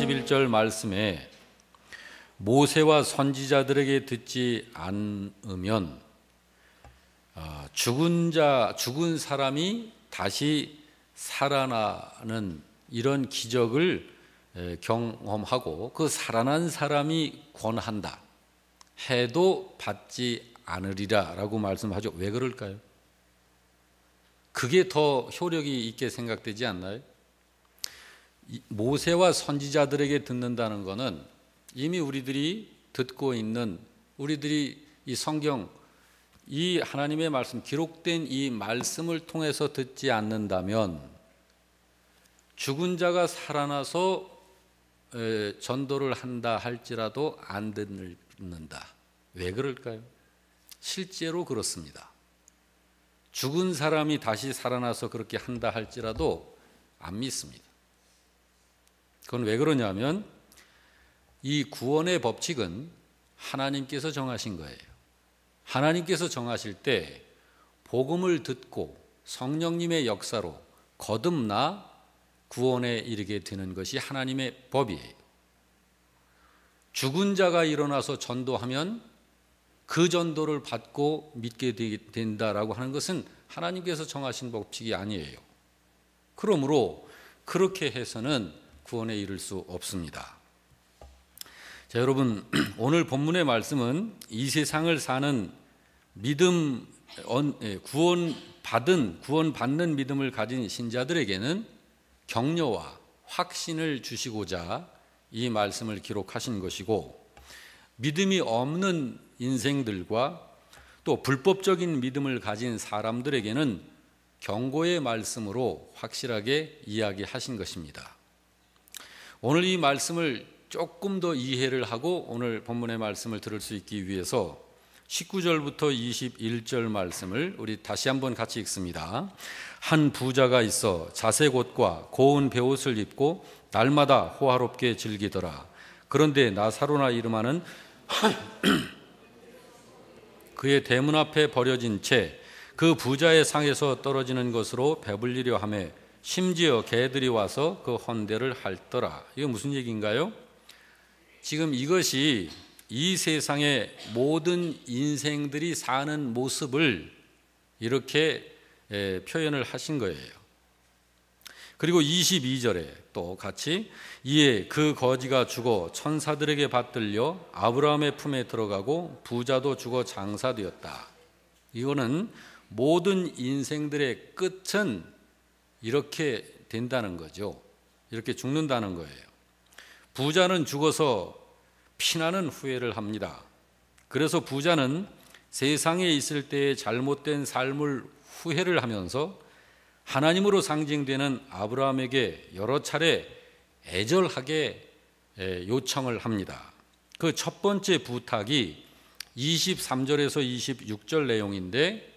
41절 말씀에 모세와 선지자들에게 듣지 않으면 죽은 사람이 다시 살아나는 이런 기적을 경험하고 그 살아난 사람이 권한다 해도 받지 않으리라 라고 말씀하죠. 왜 그럴까요? 그게 더 효력이 있게 생각되지 않나요? 모세와 선지자들에게 듣는다는 것은 이미 우리들이 듣고 있는, 우리들이 이 성경, 이 하나님의 말씀, 기록된 이 말씀을 통해서 듣지 않는다면 죽은 자가 살아나서 전도를 한다 할지라도 안 듣는다. 왜 그럴까요? 실제로 그렇습니다. 죽은 사람이 다시 살아나서 그렇게 한다 할지라도 안 믿습니다. 그건 왜 그러냐면 이 구원의 법칙은 하나님께서 정하신 거예요. 하나님께서 정하실 때 복음을 듣고 성령님의 역사로 거듭나 구원에 이르게 되는 것이 하나님의 법이에요. 죽은 자가 일어나서 전도하면 그 전도를 받고 믿게 된다라고 하는 것은 하나님께서 정하신 법칙이 아니에요. 그러므로 그렇게 해서는 구원에 이를 수 없습니다. 자, 여러분, 오늘 본문의 말씀은 이 세상을 사는 믿음, 구원받는 믿음을 가진 신자들에게는 격려와 확신을 주시고자 이 말씀을 기록하신 것이고, 믿음이 없는 인생들과 또 불법적인 믿음을 가진 사람들에게는 경고의 말씀으로 확실하게 이야기하신 것입니다. 오늘 이 말씀을 조금 더 이해를 하고 오늘 본문의 말씀을 들을 수 있기 위해서 19절부터 21절 말씀을 우리 다시 한번 같이 읽습니다. 한 부자가 있어 자색 옷과 고운 베옷을 입고 날마다 호화롭게 즐기더라. 그런데 나사로나 이름하는 그의 대문 앞에 버려진 채 그 부자의 상에서 떨어지는 것으로 배불리려 하며 심지어 개들이 와서 그 헌대를 핥더라. 이게 무슨 얘기인가요? 지금 이것이 이 세상의 모든 인생들이 사는 모습을 이렇게 표현을 하신 거예요. 그리고 22절에 또 같이 이에 그 거지가 죽어 천사들에게 받들려 아브라함의 품에 들어가고 부자도 죽어 장사되었다. 이거는 모든 인생들의 끝은 이렇게 된다는 거죠. 이렇게 죽는다는 거예요. 부자는 죽어서 피나는 후회를 합니다. 그래서 부자는 세상에 있을 때의 잘못된 삶을 후회를 하면서 하나님으로 상징되는 아브라함에게 여러 차례 애절하게 요청을 합니다. 그 첫 번째 부탁이 23절에서 26절 내용인데,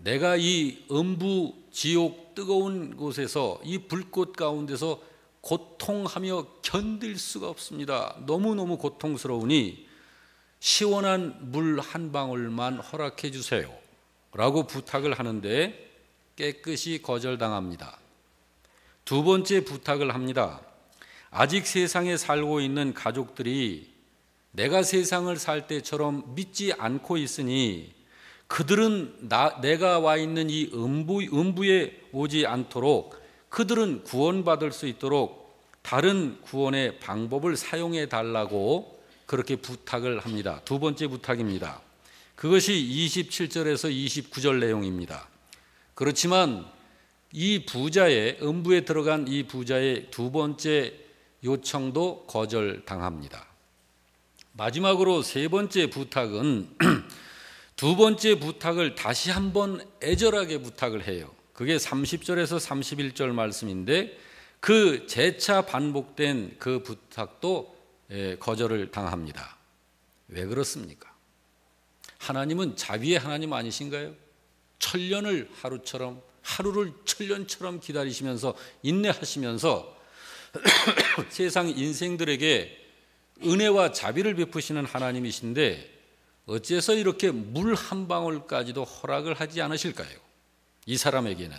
내가 이 음부 지옥 뜨거운 곳에서 이 불꽃 가운데서 고통하며 견딜 수가 없습니다. 너무너무 고통스러우니 시원한 물 한 방울만 허락해 주세요 라고 부탁을 하는데 깨끗이 거절당합니다. 두 번째 부탁을 합니다. 아직 세상에 살고 있는 가족들이 내가 세상을 살 때처럼 믿지 않고 있으니 그들은 내가 와 있는 이 음부에 오지 않도록, 그들은 구원받을 수 있도록 다른 구원의 방법을 사용해 달라고 그렇게 부탁을 합니다. 두 번째 부탁입니다. 그것이 27절에서 29절 내용입니다. 그렇지만 이 부자의, 음부에 들어간 이 부자의 두 번째 요청도 거절당합니다. 마지막으로 세 번째 부탁은 두 번째 부탁을 다시 한번 애절하게 부탁을 해요. 그게 30절에서 31절 말씀인데 그 재차 반복된 그 부탁도 거절을 당합니다. 왜 그렇습니까? 하나님은 자비의 하나님 아니신가요? 천년을 하루처럼, 하루를 천년처럼 기다리시면서 인내하시면서 세상 인생들에게 은혜와 자비를 베푸시는 하나님이신데 어째서 이렇게 물 한 방울까지도 허락을 하지 않으실까요? 이 사람에게는.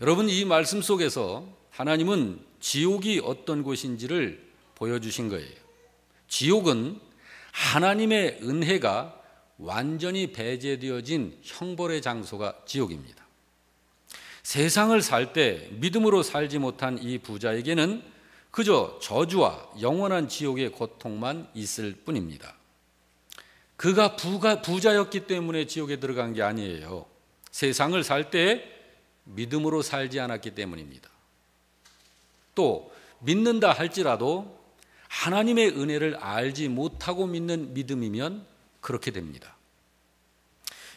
여러분, 이 말씀 속에서 하나님은 지옥이 어떤 곳인지를 보여주신 거예요. 지옥은 하나님의 은혜가 완전히 배제되어진 형벌의 장소가 지옥입니다. 세상을 살 때 믿음으로 살지 못한 이 부자에게는 그저 저주와 영원한 지옥의 고통만 있을 뿐입니다. 그가 부자였기 때문에 지옥에 들어간 게 아니에요. 세상을 살 때 믿음으로 살지 않았기 때문입니다. 또 믿는다 할지라도 하나님의 은혜를 알지 못하고 믿는 믿음이면 그렇게 됩니다.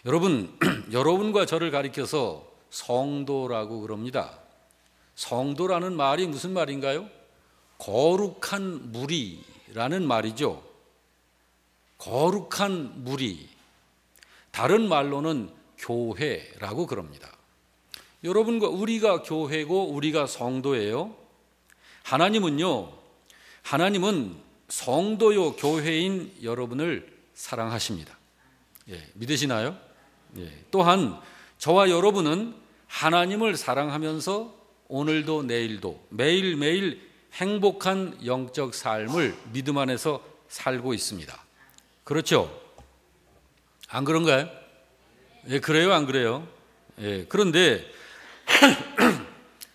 여러분, 여러분과 저를 가리켜서 성도라고 그럽니다. 성도라는 말이 무슨 말인가요? 거룩한 무리라는 말이죠. 거룩한 무리. 다른 말로는 교회라고 그럽니다. 여러분과 우리가 교회고 우리가 성도예요. 하나님은 성도요 교회인 여러분을 사랑하십니다. 믿으시나요? 또한 저와 여러분은 하나님을 사랑하면서 오늘도 내일도 매일매일 행복한 영적 삶을 믿음 안에서 살고 있습니다. 그렇죠? 안 그런가요? 그래요, 안 그래요? 그런데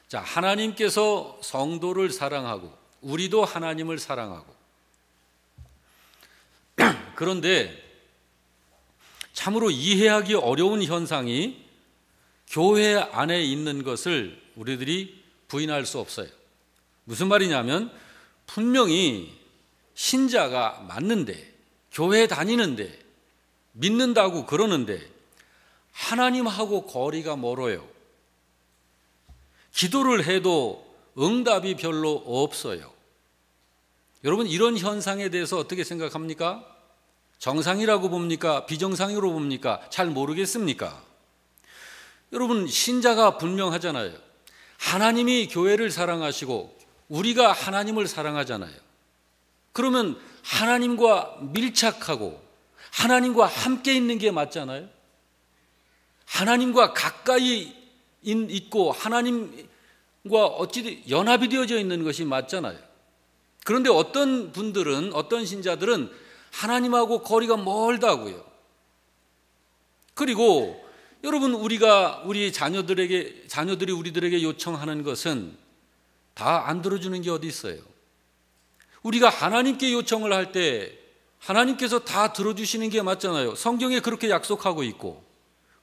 자, 하나님께서 성도를 사랑하고 우리도 하나님을 사랑하고 그런데 참으로 이해하기 어려운 현상이 교회 안에 있는 것을 우리들이 부인할 수 없어요. 무슨 말이냐면 분명히 신자가 맞는데 교회 다니는데 믿는다고 그러는데 하나님하고 거리가 멀어요. 기도를 해도 응답이 별로 없어요. 여러분, 이런 현상에 대해서 어떻게 생각합니까? 정상이라고 봅니까? 비정상으로 봅니까? 잘 모르겠습니까? 여러분, 신자가 분명하잖아요. 하나님이 교회를 사랑하시고 우리가 하나님을 사랑하잖아요. 그러면 하나님과 밀착하고 하나님과 함께 있는 게 맞잖아요. 하나님과 가까이 있고 하나님과 어찌 연합이 되어져 있는 것이 맞잖아요. 그런데 어떤 분들은, 어떤 신자들은 하나님하고 거리가 멀다고요. 그리고 여러분, 우리 자녀들이 우리들에게 요청하는 것은 다 안 들어주는 게 어디 있어요? 우리가 하나님께 요청을 할 때 하나님께서 다 들어주시는 게 맞잖아요. 성경에 그렇게 약속하고 있고.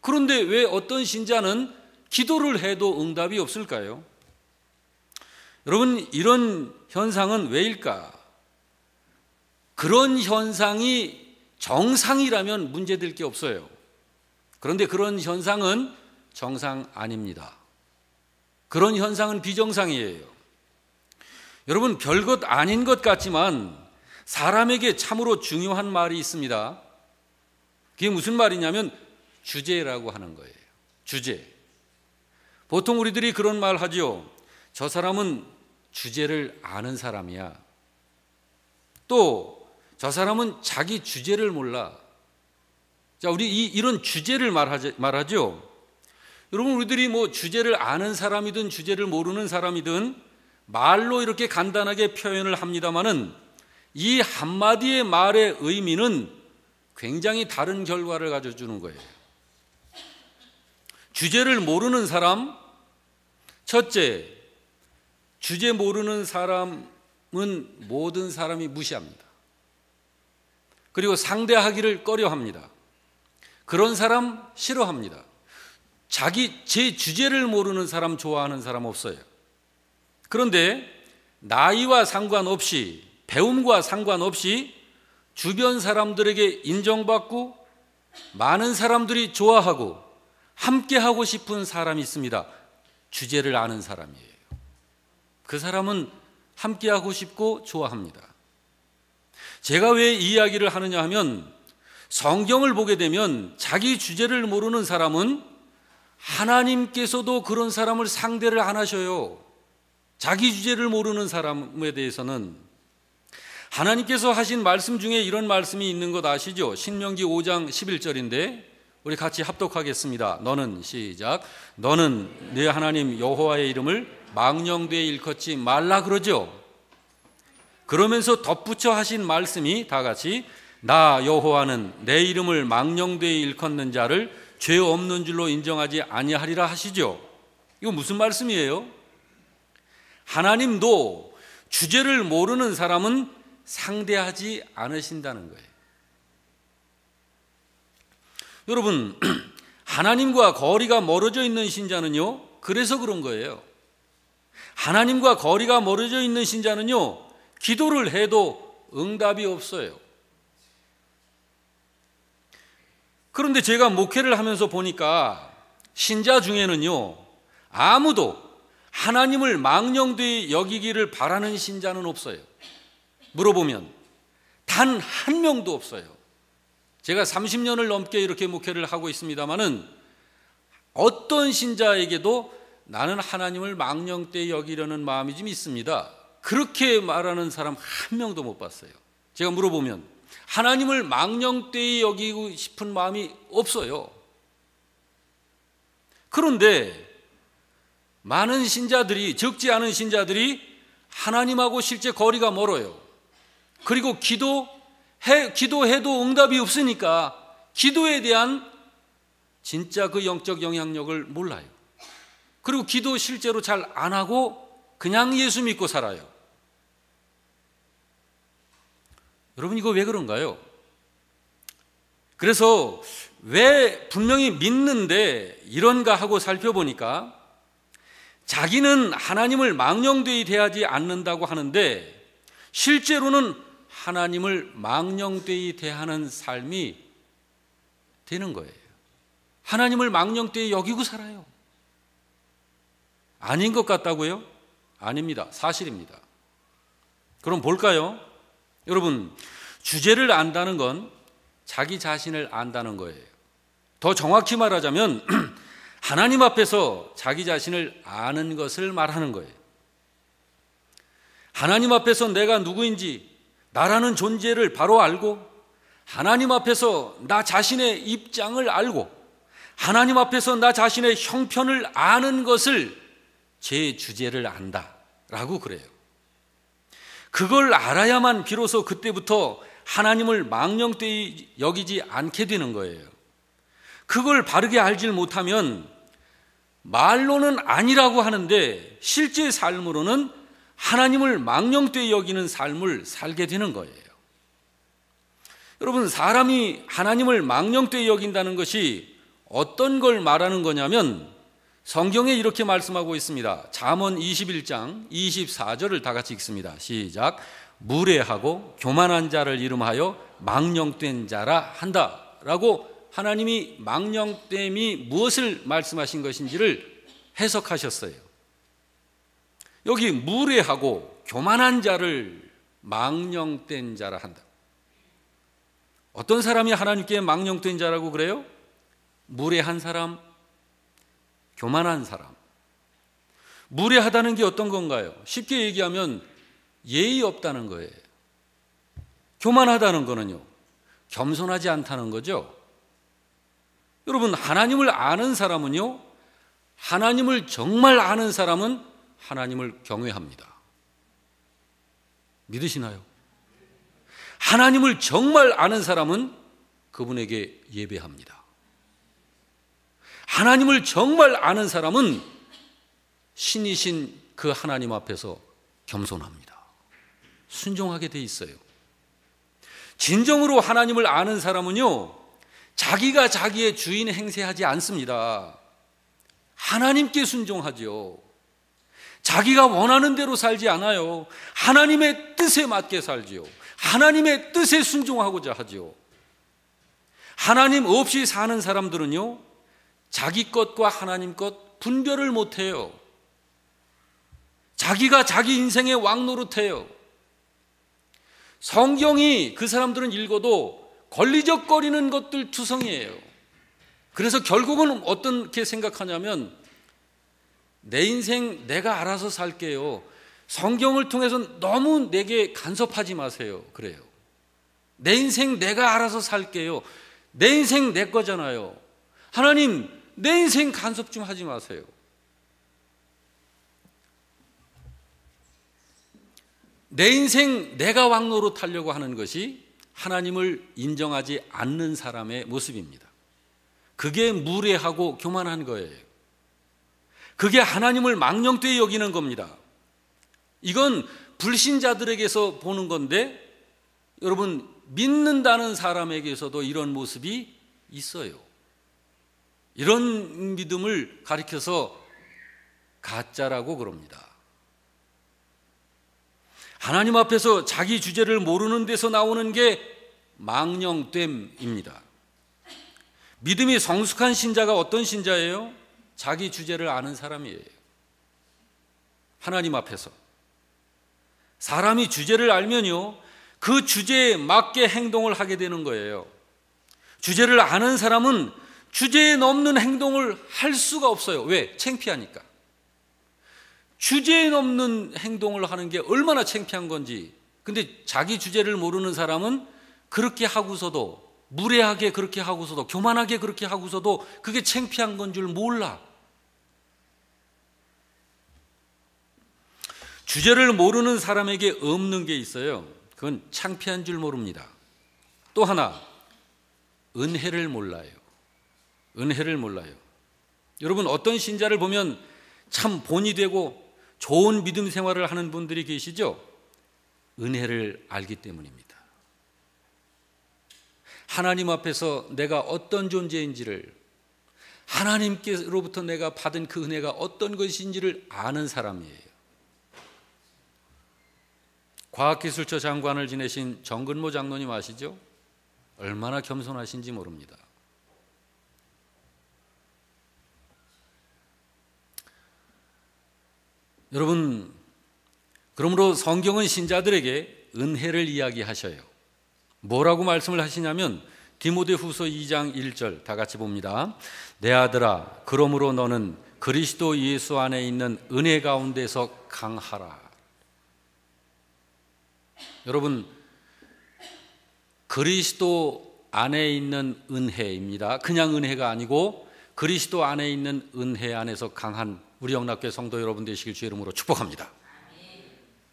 그런데 왜 어떤 신자는 기도를 해도 응답이 없을까요? 여러분, 이런 현상은 왜일까? 그런 현상이 정상이라면 문제될 게 없어요. 그런데 그런 현상은 정상 아닙니다. 그런 현상은 비정상이에요. 여러분, 별것 아닌 것 같지만 사람에게 참으로 중요한 말이 있습니다. 그게 무슨 말이냐면 주제라고 하는 거예요. 주제. 보통 우리들이 그런 말 하죠. 저 사람은 주제를 아는 사람이야. 또 저 사람은 자기 주제를 몰라. 자, 우리 이런 주제를 말하죠. 여러분, 우리들이 뭐 주제를 아는 사람이든 주제를 모르는 사람이든 말로 이렇게 간단하게 표현을 합니다마는 이 한마디의 말의 의미는 굉장히 다른 결과를 가져주는 거예요. 주제를 모르는 사람, 첫째, 주제 모르는 사람은 모든 사람이 무시합니다. 그리고 상대하기를 꺼려합니다. 그런 사람 싫어합니다. 제 주제를 모르는 사람 좋아하는 사람 없어요. 그런데 나이와 상관없이, 배움과 상관없이 주변 사람들에게 인정받고 많은 사람들이 좋아하고 함께 하고 싶은 사람이 있습니다. 주제를 아는 사람이에요. 그 사람은 함께 하고 싶고 좋아합니다. 제가 왜 이 이야기를 하느냐 하면 성경을 보게 되면 자기 주제를 모르는 사람은 하나님께서도 그런 사람을 상대를 안 하셔요. 자기 주제를 모르는 사람에 대해서는. 하나님께서 하신 말씀 중에 이런 말씀이 있는 것 아시죠? 신명기 5장 11절인데 우리 같이 합독하겠습니다. 너는 시작. 너는 네 하나님 여호와의 이름을 망령되이 일컫지 말라 그러죠. 그러면서 덧붙여 하신 말씀이 다 같이 나 여호와는 내 이름을 망령되이 일컫는 자를 죄 없는 줄로 인정하지 아니하리라 하시죠. 이거 무슨 말씀이에요? 하나님도 주제를 모르는 사람은 상대하지 않으신다는 거예요. 여러분, 하나님과 거리가 멀어져 있는 신자는요, 그래서 그런 거예요. 하나님과 거리가 멀어져 있는 신자는요, 기도를 해도 응답이 없어요. 그런데 제가 목회를 하면서 보니까 신자 중에는요, 아무도 하나님을 망령되이 여기기를 바라는 신자는 없어요. 물어보면 단 한 명도 없어요. 제가 30년을 넘게 이렇게 목회를 하고 있습니다마는 어떤 신자에게도 나는 하나님을 망령되이 여기려는 마음이 좀 있습니다, 그렇게 말하는 사람 한 명도 못 봤어요. 제가 물어보면 하나님을 망령되이 여기고 싶은 마음이 없어요. 그런데 많은 신자들이, 적지 않은 신자들이 하나님하고 실제 거리가 멀어요. 그리고 기도해도 응답이 없으니까 기도에 대한 진짜 그 영적 영향력을 몰라요. 그리고 기도 실제로 잘 안 하고 그냥 예수 믿고 살아요. 여러분, 이거 왜 그런가요? 그래서 왜 분명히 믿는데 이런가 하고 살펴보니까 자기는 하나님을 망령되이 대하지 않는다고 하는데 실제로는 하나님을 망령되이 대하는 삶이 되는 거예요. 하나님을 망령되이 여기고 살아요. 아닌 것 같다고요? 아닙니다. 사실입니다. 그럼 볼까요? 여러분, 주제를 안다는 건 자기 자신을 안다는 거예요. 더 정확히 말하자면 하나님 앞에서 자기 자신을 아는 것을 말하는 거예요. 하나님 앞에서 내가 누구인지, 나라는 존재를 바로 알고, 하나님 앞에서 나 자신의 입장을 알고, 하나님 앞에서 나 자신의 형편을 아는 것을 제 주제를 안다라고 그래요. 그걸 알아야만 비로소 그때부터 하나님을 망령되이 여기지 않게 되는 거예요. 그걸 바르게 알질 못하면 말로는 아니라고 하는데 실제 삶으로는 하나님을 망령되이 여기는 삶을 살게 되는 거예요. 여러분, 사람이 하나님을 망령되이 여긴다는 것이 어떤 걸 말하는 거냐면 성경에 이렇게 말씀하고 있습니다. 잠언 21장 24절을 다 같이 읽습니다. 시작. 무례하고 교만한 자를 이름하여 망령된 자라 한다라고 하나님이 망령됨이 무엇을 말씀하신 것인지를 해석하셨어요. 여기 무례하고 교만한 자를 망령된 자라 한다. 어떤 사람이 하나님께 망령된 자라고 그래요? 무례한 사람, 교만한 사람. 무례하다는 게 어떤 건가요? 쉽게 얘기하면 예의 없다는 거예요. 교만하다는 거는요, 겸손하지 않다는 거죠. 여러분, 하나님을 아는 사람은요, 하나님을 정말 아는 사람은 하나님을 경외합니다. 믿으시나요? 하나님을 정말 아는 사람은 그분에게 예배합니다. 하나님을 정말 아는 사람은 신이신 그 하나님 앞에서 겸손합니다. 순종하게 돼 있어요. 진정으로 하나님을 아는 사람은요, 자기가 자기의 주인 행세하지 않습니다. 하나님께 순종하죠. 자기가 원하는 대로 살지 않아요. 하나님의 뜻에 맞게 살지요. 하나님의 뜻에 순종하고자 하죠. 하나님 없이 사는 사람들은요, 자기 것과 하나님 것 분별을 못해요. 자기가 자기 인생의 왕노릇해요. 성경이 그 사람들은 읽어도 걸리적거리는 것들 투성이에요. 그래서 결국은 어떻게 생각하냐면 내 인생 내가 알아서 살게요. 성경을 통해서 너무 내게 간섭하지 마세요. 그래요. 내 인생 내가 알아서 살게요. 내 인생 내 거잖아요. 하나님, 내 인생 간섭 좀 하지 마세요. 내 인생 내가 왕노릇 하려고 하는 것이 하나님을 인정하지 않는 사람의 모습입니다. 그게 무례하고 교만한 거예요. 그게 하나님을 망령되이 여기는 겁니다. 이건 불신자들에게서 보는 건데, 여러분, 믿는다는 사람에게서도 이런 모습이 있어요. 이런 믿음을 가리켜서 가짜라고 그럽니다. 하나님 앞에서 자기 주제를 모르는 데서 나오는 게 망령됨입니다. 믿음이 성숙한 신자가 어떤 신자예요? 자기 주제를 아는 사람이에요. 하나님 앞에서. 사람이 주제를 알면요, 그 주제에 맞게 행동을 하게 되는 거예요. 주제를 아는 사람은 주제에 넘는 행동을 할 수가 없어요. 왜? 창피하니까. 주제에 넘는 행동을 하는 게 얼마나 창피한 건지. 근데 자기 주제를 모르는 사람은 그렇게 하고서도, 무례하게 그렇게 하고서도, 교만하게 그렇게 하고서도 그게 창피한 건 줄 몰라. 주제를 모르는 사람에게 없는 게 있어요. 그건 창피한 줄 모릅니다. 또 하나, 은혜를 몰라요. 은혜를 몰라요. 여러분, 어떤 신자를 보면 참 본이 되고 좋은 믿음 생활을 하는 분들이 계시죠? 은혜를 알기 때문입니다. 하나님 앞에서 내가 어떤 존재인지를, 하나님께로부터 내가 받은 그 은혜가 어떤 것인지를 아는 사람이에요. 과학기술처 장관을 지내신 정근모 장로님 아시죠? 얼마나 겸손하신지 모릅니다. 여러분, 그러므로 성경은 신자들에게 은혜를 이야기하셔요. 뭐라고 말씀을 하시냐면 디모데후서 2장 1절 다 같이 봅니다. 내 아들아, 그러므로 너는 그리스도 예수 안에 있는 은혜 가운데서 강하라. 여러분, 그리스도 안에 있는 은혜입니다. 그냥 은혜가 아니고 그리스도 안에 있는 은혜 안에서 강한 우리 영락교회 성도 여러분 되시길 주의 이름으로 축복합니다.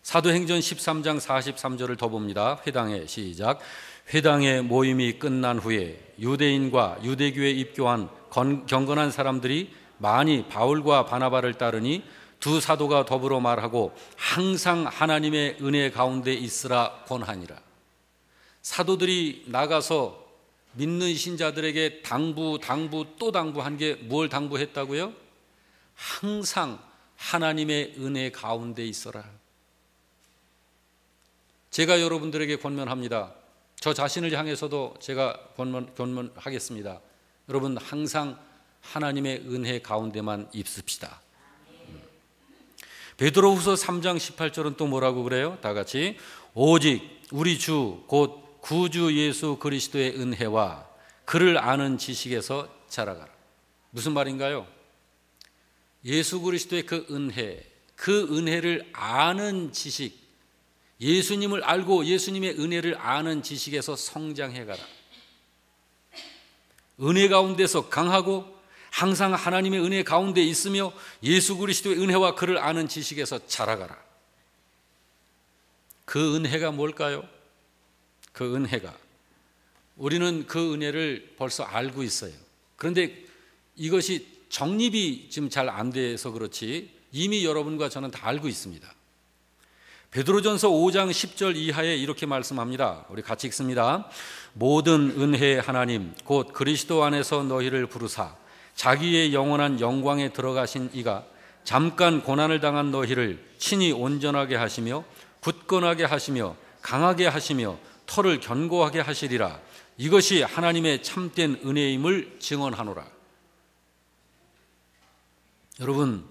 사도행전 13장 43절을 더 봅니다. 회당에 시작. 회당의 모임이 끝난 후에 유대인과 유대교에 입교한 경건한 사람들이 많이 바울과 바나바를 따르니 두 사도가 더불어 말하고 항상 하나님의 은혜 가운데 있으라 권하니라. 사도들이 나가서 믿는 신자들에게 당부 또 당부한 게 뭘 당부했다고요? 항상 하나님의 은혜 가운데 있어라. 제가 여러분들에게 권면합니다. 저 자신을 향해서도 제가 권면하겠습니다. 여러분, 항상 하나님의 은혜 가운데만 있읍시다. 베드로후서 3장 18절은 또 뭐라고 그래요? 다 같이. 오직 우리 주 곧 구주 예수 그리스도의 은혜와 그를 아는 지식에서 자라가라. 무슨 말인가요? 예수 그리스도의 그 은혜, 그 은혜를 아는 지식, 예수님을 알고 예수님의 은혜를 아는 지식에서 성장해가라. 은혜 가운데서 강하고 항상 하나님의 은혜 가운데 있으며 예수 그리스도의 은혜와 그를 아는 지식에서 자라가라. 그 은혜가 뭘까요? 그 은혜가, 우리는 그 은혜를 벌써 알고 있어요. 그런데 이것이 정립이 지금 잘 안 돼서 그렇지 이미 여러분과 저는 다 알고 있습니다. 베드로전서 5장 10절 이하에 이렇게 말씀합니다. 우리 같이 읽습니다. 모든 은혜의 하나님 곧 그리스도 안에서 너희를 부르사 자기의 영원한 영광에 들어가신 이가 잠깐 고난을 당한 너희를 친히 온전하게 하시며 굳건하게 하시며 강하게 하시며 터를 견고하게 하시리라. 이것이 하나님의 참된 은혜임을 증언하노라. 여러분,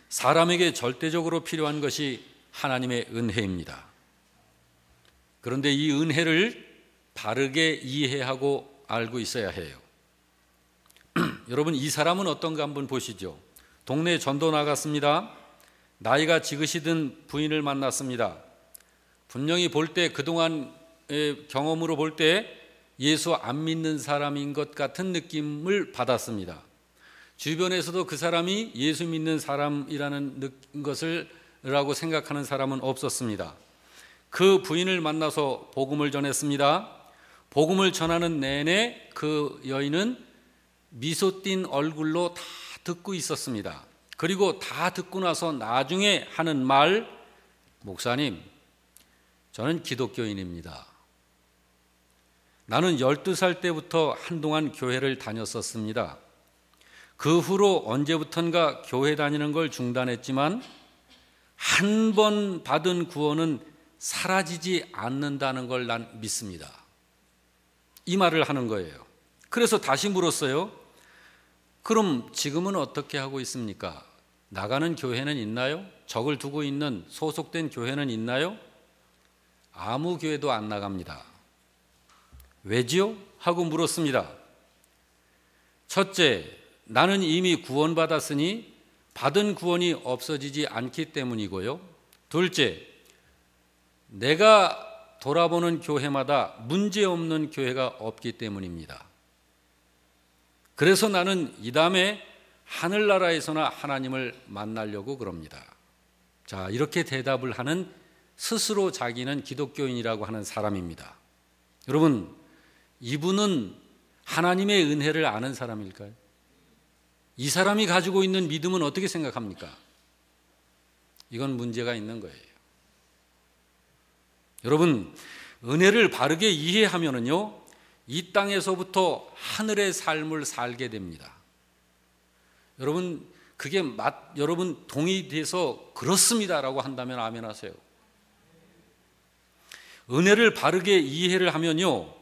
사람에게 절대적으로 필요한 것이 하나님의 은혜입니다. 그런데 이 은혜를 바르게 이해하고 알고 있어야 해요. 여러분, 이 사람은 어떤가 한번 보시죠. 동네에 전도 나갔습니다. 나이가 지그시든 부인을 만났습니다. 분명히 볼 때, 그동안의 경험으로 볼 때 예수 안 믿는 사람인 것 같은 느낌을 받았습니다. 주변에서도 그 사람이 예수 믿는 사람이라는 것을라고 생각하는 사람은 없었습니다. 그 부인을 만나서 복음을 전했습니다. 복음을 전하는 내내 그 여인은 미소 띈 얼굴로 다 듣고 있었습니다. 그리고 다 듣고 나서 나중에 하는 말, 목사님, 저는 기독교인입니다. 나는 12살 때부터 한동안 교회를 다녔었습니다. 그 후로 언제부턴가 교회 다니는 걸 중단했지만 한 번 받은 구원은 사라지지 않는다는 걸 난 믿습니다. 이 말을 하는 거예요. 그래서 다시 물었어요. 그럼 지금은 어떻게 하고 있습니까? 나가는 교회는 있나요? 적을 두고 있는 소속된 교회는 있나요? 아무 교회도 안 나갑니다. 왜지요? 하고 물었습니다. 첫째, 나는 이미 구원받았으니 받은 구원이 없어지지 않기 때문이고요. 둘째, 내가 돌아보는 교회마다 문제없는 교회가 없기 때문입니다. 그래서 나는 이 다음에 하늘나라에서나 하나님을 만나려고 그럽니다. 자, 이렇게 대답을 하는 스스로 자기는 기독교인이라고 하는 사람입니다. 여러분, 이분은 하나님의 은혜를 아는 사람일까요? 이 사람이 가지고 있는 믿음은 어떻게 생각합니까? 이건 문제가 있는 거예요. 여러분, 은혜를 바르게 이해하면은요, 이 땅에서부터 하늘의 삶을 살게 됩니다. 여러분, 그게 여러분 동의돼서 그렇습니다라고 한다면 아멘 하세요. 은혜를 바르게 이해를 하면요,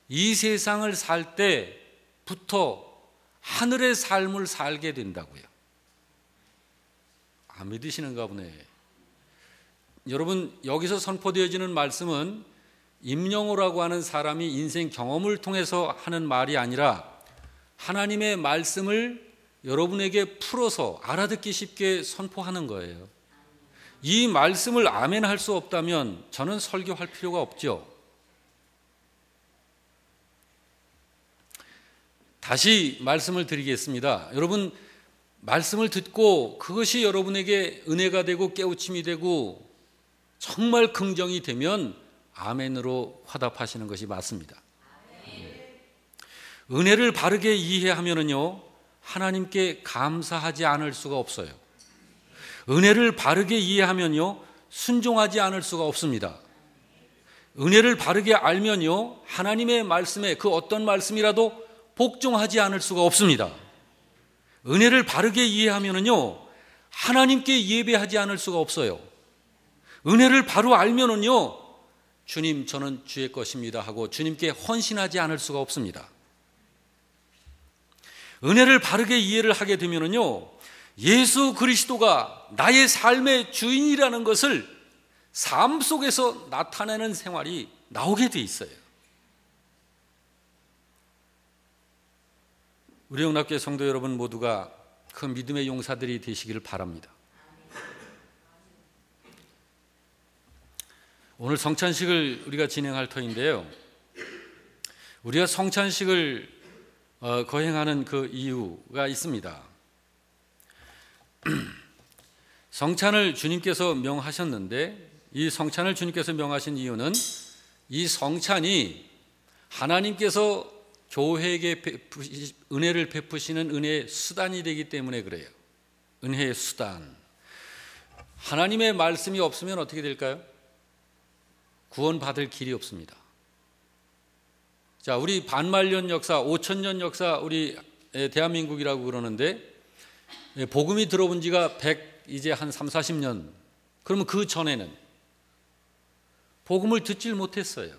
이 세상을 살 때부터 하늘의 삶을 살게 된다고요. 안 믿으시는가 보네. 여러분, 여기서 선포되어지는 말씀은 임영호라고 하는 사람이 인생 경험을 통해서 하는 말이 아니라 하나님의 말씀을 여러분에게 풀어서 알아듣기 쉽게 선포하는 거예요. 이 말씀을 아멘 할 수 없다면 저는 설교할 필요가 없죠. 다시 말씀을 드리겠습니다. 여러분, 말씀을 듣고 그것이 여러분에게 은혜가 되고 깨우침이 되고 정말 긍정이 되면 아멘으로 화답하시는 것이 맞습니다. 은혜를 바르게 이해하면은요, 하나님께 감사하지 않을 수가 없어요. 은혜를 바르게 이해하면요, 순종하지 않을 수가 없습니다. 은혜를 바르게 알면요, 하나님의 말씀에 그 어떤 말씀이라도 복종하지 않을 수가 없습니다. 은혜를 바르게 이해하면은요, 하나님께 예배하지 않을 수가 없어요. 은혜를 바로 알면은요, 주님, 저는 주의 것입니다 하고 주님께 헌신하지 않을 수가 없습니다. 은혜를 바르게 이해를 하게 되면은요, 예수 그리스도가 나의 삶의 주인이라는 것을 삶 속에서 나타내는 생활이 나오게 돼 있어요. 우리 영락교회 성도 여러분 모두가 그 믿음의 용사들이 되시기를 바랍니다. 오늘 성찬식을 우리가 진행할 터인데요, 우리가 성찬식을 거행하는 그 이유가 있습니다. 성찬을 주님께서 명하셨는데, 이 성찬을 주님께서 명하신 이유는 이 성찬이 하나님께서 교회에게 은혜를 베푸시는 은혜의 수단이 되기 때문에 그래요. 은혜의 수단. 하나님의 말씀이 없으면 어떻게 될까요? 구원받을 길이 없습니다. 자, 우리 반말년 역사, 5,000년 역사, 우리 대한민국이라고 그러는데, 복음이 들어온 지가 이제 한 3, 40년. 그러면 그 전에는 복음을 듣질 못했어요.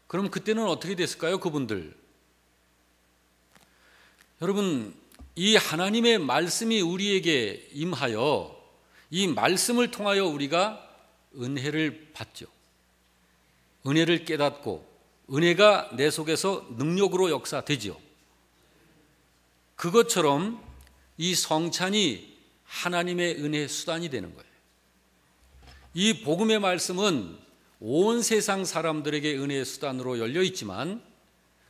그럼 그때는 어떻게 됐을까요, 그분들? 여러분, 이 하나님의 말씀이 우리에게 임하여 이 말씀을 통하여 우리가 은혜를 받죠. 은혜를 깨닫고 은혜가 내 속에서 능력으로 역사되죠. 그것처럼 이 성찬이 하나님의 은혜의 수단이 되는 거예요. 이 복음의 말씀은 온 세상 사람들에게 은혜의 수단으로 열려 있지만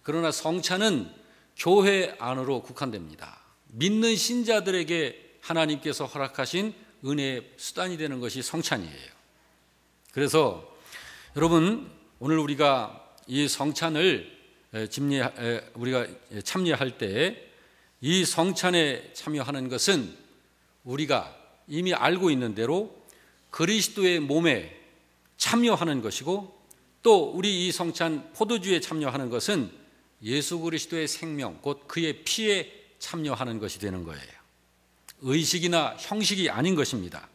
그러나 성찬은 교회 안으로 국한됩니다. 믿는 신자들에게 하나님께서 허락하신 은혜의 수단이 되는 것이 성찬이에요. 그래서 여러분, 오늘 우리가 이 성찬을 우리가 참여할 때 이 성찬에 참여하는 것은 우리가 이미 알고 있는 대로 그리스도의 몸에 참여하는 것이고, 또 우리 이 성찬 포도주에 참여하는 것은 예수 그리스도의 생명, 곧 그의 피에 참여하는 것이 되는 거예요. 의식이나 형식이 아닌 것입니다.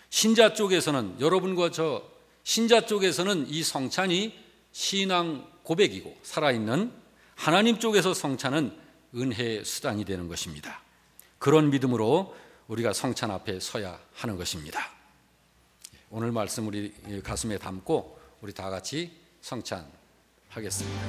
신자 쪽에서는, 여러분과 저 신자 쪽에서는 이 성찬이 신앙 고백이고 살아있는, 하나님 쪽에서 성찬은 은혜의 수단이 되는 것입니다. 그런 믿음으로 우리가 성찬 앞에 서야 하는 것입니다. 오늘 말씀 우리 가슴에 담고 우리 다 같이 성찬하겠습니다.